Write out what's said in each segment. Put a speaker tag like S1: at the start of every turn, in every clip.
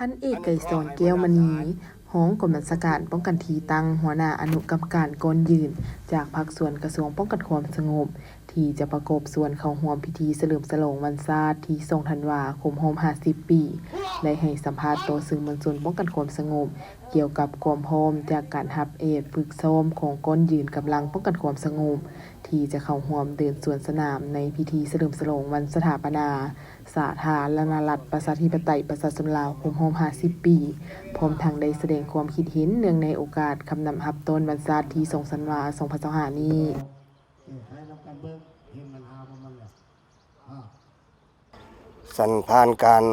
S1: นเอกไกรสอนแก้วมณีห้องกรมบัญชาการป้องกันทีตั้งหัวหน้าอนุกรรมการก่อนยืนจากภาคส่วนกระทรวงป้องกันความสงบที่จะประกอบส่วนเข้าร่วมพิธีเฉลิมฉลองวันชาติที่2ธันวาคม50 ปีได้ให้สัมภาษณ์ต่อสื่อมวลชนป้องกันความสงบเกี่ยวกับความพร้อมจากการรับฝึกซ้อมของก่อนยืนกำลังป้องกันความสงบที่จะเข้าร่วมเดินสวนสนามในพิธีเฉลิมฉลองวันสถาปนาสาธารณรัฐประชาธิปไตยประชาชนลาวครบรอบ50 ปีพร้อมทั้งได้แสดงความคิดเห็นเนื่องในโอกาสคำนำรับต้นวันชาติที่2ธันวาคม2025นี้
S2: สันผ่านการ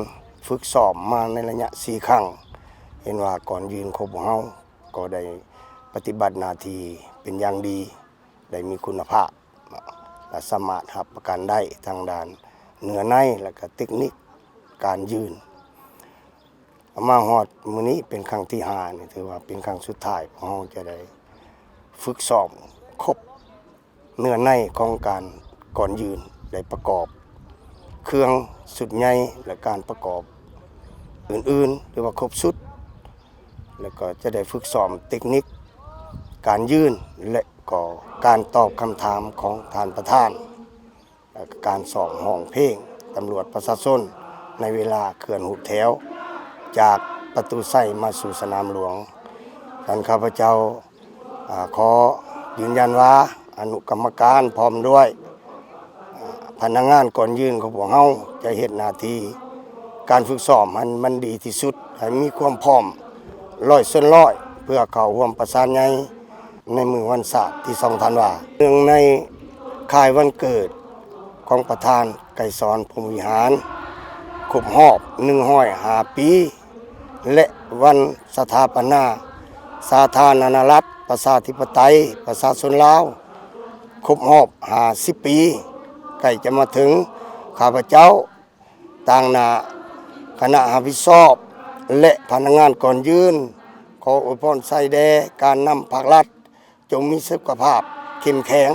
S2: ฝึกซ้อมมาในระยะ4 ครั้งเห็นว่าก่อนยืนครบของเฮาก็ได้ปฏิบัติหน้าที่เป็นอย่างดีได้มีคุณภาพและสามารถรับประกันได้ทางด้านเนื้อในและก็เทคนิคการยืนมาฮอดมื้อนี้เป็นครั้งที่5นี่ถือว่าเป็นครั้งสุดท้ายเฮาจะได้ฝึกซ้อมครบเนื้อในของการก่อนยืนได้ประกอบเครื่องสุดใหญ่และการประกอบอื่นๆหรือว่าครบสุดแล้วก็จะได้ฝึกซ้อมเทคนิคการยืนและก็การตอบคำถามของท่านประธานและการซ้อมห้องเพลงตำรวจประชาชนในเวลาเคลื่อนหูแถวจากประตูไส้มาสู่สนามหลวงท่านข้าพเจ้าขอยืนยันว่าอนุกรรมการพร้อมด้วยพนักงานก่อนยืนของพวกเฮาจะเฮ็ดหน้าที่การฝึกซ้อมมันดีที่สุดให้มีความพร้อม100%เพื่อเข้าร่วมประสานงานในมื้อวันชาติที่2ธันวาคมเนื่องในค่ายวันเกิดของประธานไกรสอนพรหมวิหารครบรอบ105 ปีและวันสถาปนาสาธารณรัฐประชาธิปไตยประชาชนลาวครบรอบ50 ปีใกล้จะมาถึงข้าพเจ้าต่างหน้าคณะรับผิดชอบและพนักงานก่อนยืนขออวยพรใส่แด่การนำภาครัฐจงมีสุขภาพเข้มแข็ง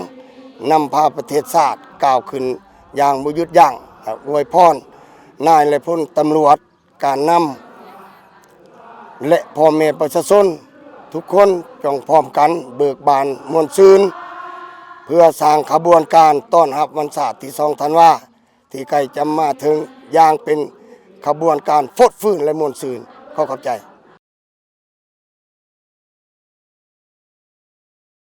S2: นำพาประเทศชาติก้าวขึ้นอย่างบ่หยุดยั้งอวยพรนายและพลตำรวจการนำและพ่อแม่ประชาชนทุกคนจงพร้อมกันเบิกบานม่วนชื่นเพื่อสร้างขบวนการต้อนรับวันชาติที่2ธันวาคมที่ใกล้จะมาถึงอย่างเป็นขบวนการฟดฟื้นและม่วนชื่นขอขอบใจ